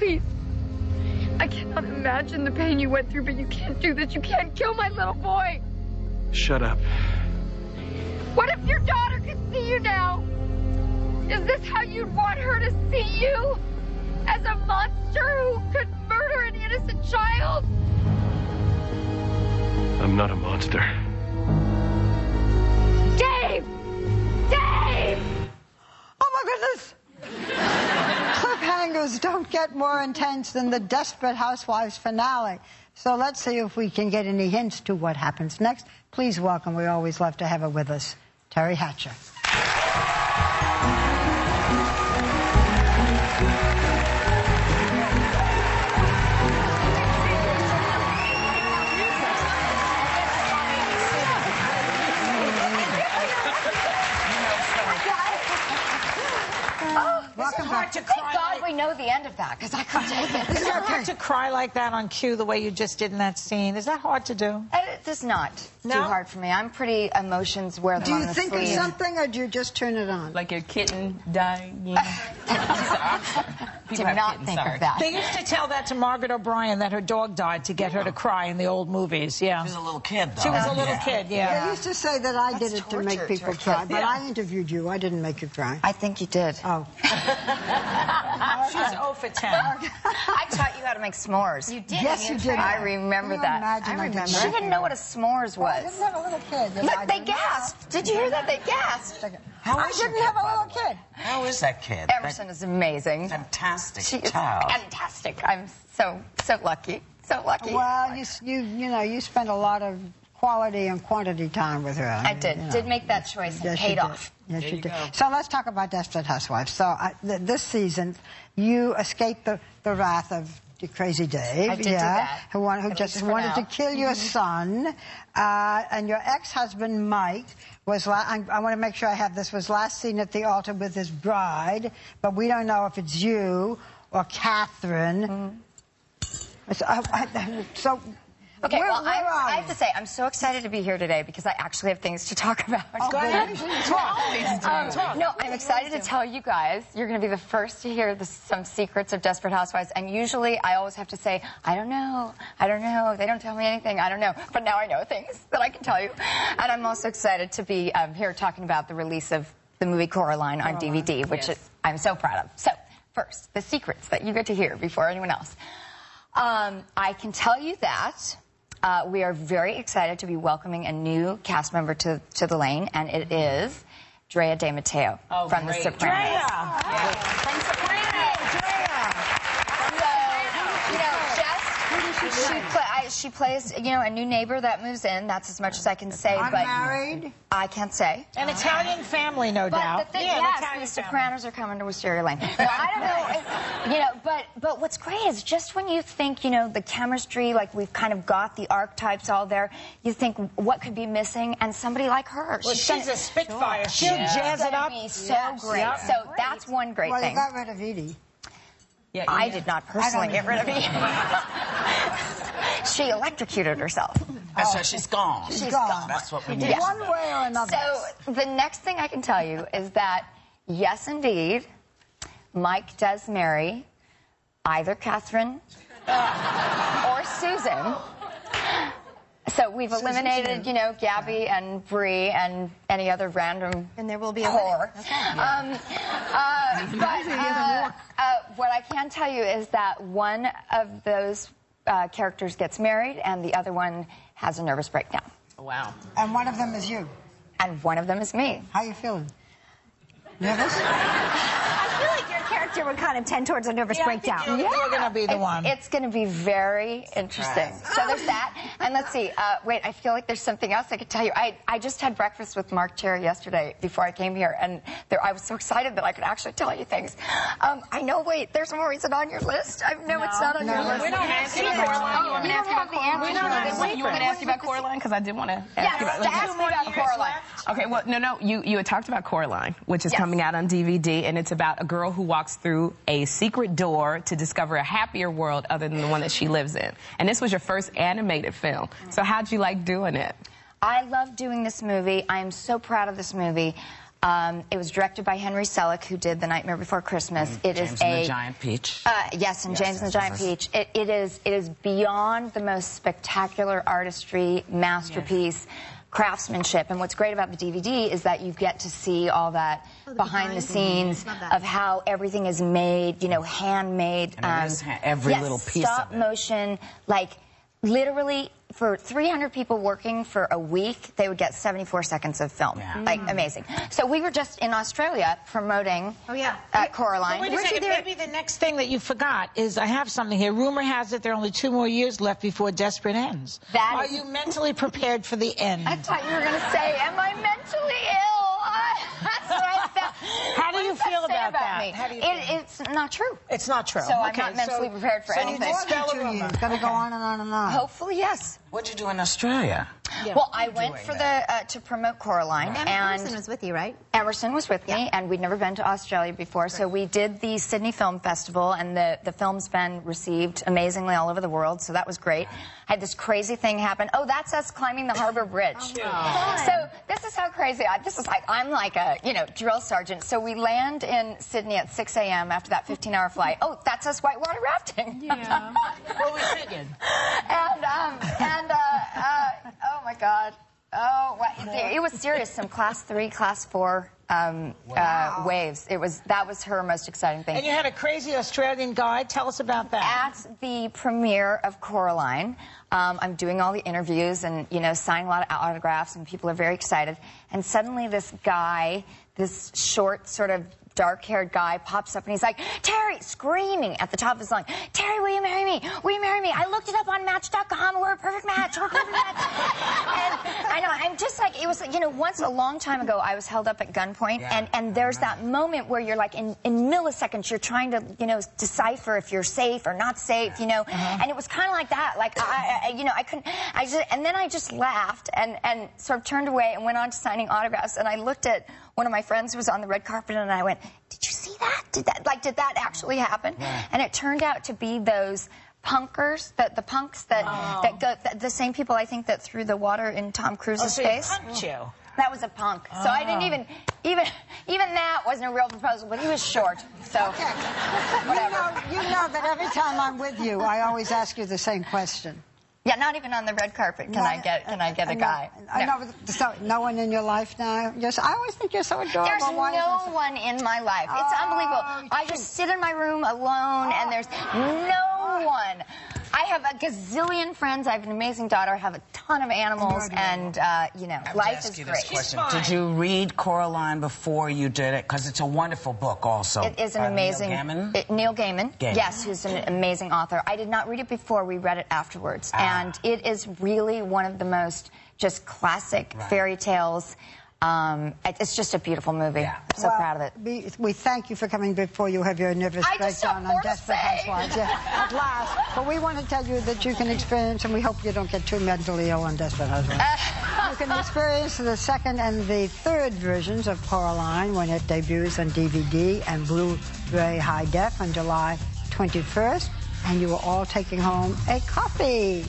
please. I cannot imagine the pain you went through, but you can't do this. You can't kill my little boy. Shut up. What if your daughter could see you now? Is this how you'd want her to see you? As a monster who could murder an innocent child? I'm not a monster. Dave! Dave! Oh, my goodness! Cliffhangers don't get more intense than the Desperate Housewives finale. So let's see if we can get any hints to what happens next. Please welcome, we always love to have her with us, Terry Hatcher. Welcome back. Thank God we know the end of that, because I couldn't take it. Is it hard to cry like that on cue the way you just did in that scene? Is that hard to do? It is not too hard for me. I'm pretty emotions wear them Do on you the think sleeve. of something, or do you just turn it on? Like your kitten dying. Do not think of that. They used to tell that to Margaret O'Brien, that her dog died, to get her to cry in the old movies. Yeah. She was a little kid, though. She was a little kid, yeah. They used to say that I did it to make people cry, but I interviewed you. I didn't make you cry. I think you did. Oh. She's 0 for 10. I taught you how to make s'mores. You did? Yes, you did. I remember that. I remember. She didn't know what a s'mores Well, I was. didn't have a little kid. Look, they gasped. Did you hear that? They gasped. I didn't have a little kid. How is that kid? Emerson is amazing. Fantastic She is child. fantastic. I'm so lucky. So lucky. Well, you spent a lot of quality and quantity time with her. I did. You know. Did make that choice and Yes, paid you did. off. Yes, you did. So let's talk about Desperate Housewives. So this season, you escaped the wrath of the crazy Dave. I did do that. Who just wanted to kill your son. And your ex-husband, Mike, was, I want to make sure I have this, was last seen at the altar with his bride, but we don't know if it's you or Catherine. So Okay, where well, are I have to say, I'm so excited to be here today because I actually have things to talk about. Go ahead. No, I'm excited to tell you guys. You're going to be the first to hear some secrets of Desperate Housewives. And usually, I always have to say, I don't know. I don't know. They don't tell me anything. I don't know. But now I know things that I can tell you. And I'm also excited to be here talking about the release of the movie Coraline on DVD, which I'm so proud of. So, first, the secrets that you get to hear before anyone else. I can tell you that we are very excited to be welcoming a new cast member to the lane, and it is Drea De Matteo from The Sopranos. From Sopranos. She plays, you know, a new neighbor that moves in. That's as much as I can say. Unmarried? I can't say. An Italian family, no doubt. But the thing, the Sopranos are coming to Wisteria Lane. No, I don't know. You know, but what's great is just when you think, you know, the chemistry, like we've kind of got the archetypes all there, you think what could be missing, and somebody like her. Well, she's a spitfire. She'll jazz it up. Be so great. So that's one great Well, thing. you got rid of Edie. Yeah, I did not personally get rid of Edie. She electrocuted herself. So she's gone. She's gone. That's what we need. Yeah. One way or another. So the next thing I can tell you is that, yes, indeed, Mike does marry either Catherine or Susan. So we've eliminated, you know, Gabby and Bree and any other random and there will be a whore. What I can tell you is that one of those characters gets married and the other one has a nervous breakdown. Wow. And one of them is you. And one of them is me. How you feeling? Nervous? I feel like your character would kind of tend towards a nervous breakdown. You're going to be the one. It's going to be very interesting. So there's that. And let's see. Wait, I feel like there's something else I could tell you. I just had breakfast with Mark Cherry yesterday before I came here, and I was so excited that I could actually tell you things. I know, wait, there's more. Is it on your list? No, it's not on your list. We don't ask you about Coraline. You want me to ask you about Coraline? You want me to ask you about Coraline? Because I did want to ask you about ask me about Coraline. Okay, well, no, you had talked about Coraline, which is coming out on DVD, and it's about a girl who walks through a secret door to discover a happier world other than the one that she lives in. And this was your first animated film. So how'd you like doing it? I love doing this movie. I am so proud of this movie. It was directed by Henry Selick, who did The Nightmare Before Christmas. It James is and the Giant Peach. Yes, and James and the Giant Peach. It is beyond the most spectacular artistry, masterpiece, craftsmanship. And what's great about the DVD is that you get to see all that behind the scenes of how everything is made, you know, handmade. And it is every little piece stop of it. motion, like literally for 300 people working for a week, they would get 74 seconds of film. Yeah. Like, amazing. So we were just in Australia promoting Coraline. Wait a second, maybe the next thing that you forgot is I have something here. Rumor has it there are only 2 more years left before Desperate ends. Are you mentally prepared for the end? I thought you were going to say, am I mentally ill? That's what I felt. How do you feel about that? How do you feel? It's not true. It's not true. So I'm not mentally prepared for anything. More than 2 years. It's going to go on and on and on. Hopefully, yes. What'd you do in Australia? Yeah. Well, I went for to promote Coraline, And Emerson was with you, right? Emerson was with me, and we'd never been to Australia before, so we did the Sydney Film Festival, and the film's been received amazingly all over the world, so that was great. I had this crazy thing happen. Oh, that's us climbing the Harbor Bridge. So this is how crazy I'm like a, you know, drill sergeant. So we land in Sydney at 6 a.m. after that 15-hour flight. Oh, that's us whitewater rafting. Yeah. Well, we figured. Oh my God. Oh, it was serious. Some class 3, class 4 waves. That was her most exciting thing. And you had a crazy Australian guide. Tell us about that. At the premiere of Coraline, I'm doing all the interviews and, you know, signing a lot of autographs, and people are very excited. And suddenly this guy, this short, sort of dark-haired guy pops up and he's like, Terry, screaming at the top of his lungs, Terry, will you marry me? Will you marry me? I looked it up on Match.com. We're a perfect match. We're a perfect match. And I know, I'm just like, it was, you know, once a long time ago, I was held up at gunpoint, and there's that moment where you're like, in milliseconds, you're trying to, you know, decipher if you're safe or not safe, you know, and it was kind of like that. Like, you know, and then I just laughed and sort of turned away and went on to signing autographs, and I looked at one of my friends who was on the red carpet, and I went, did you see that? Did that actually happen? Yeah. And it turned out to be those punkers, the punks that go, the same people, I think, that threw the water in Tom Cruise's face. He punked you. That was a punk. So I didn't even that wasn't a real proposal, but he was short. So whatever. You know that every time I'm with you, I always ask you the same question. Yeah, not even on the red carpet can I get a guy. I know. So no one in your life now? I always think you're so adorable. There's no one in my life. It's unbelievable. I just sit in my room alone, and there's no one. I have a gazillion friends. I have an amazing daughter. I have a ton of animals, and you know, life is great. Did you read Coraline before you did it? Because it's a wonderful book, also. It is an amazing. Neil Gaiman. Yes, who's an amazing author. I did not read it before. We read it afterwards, and it is really one of the most just classic fairy tales. It's just a beautiful movie. I'm so proud of it. We thank you for coming before you have your nervous breakdown on Desperate Housewives. At last. But we want to tell you that you can experience, and we hope you don't get too mentally ill on Desperate Housewives. You can experience the second and the third versions of Coraline when it debuts on DVD and Blu-ray High Def on July 21st. And you are all taking home a copy.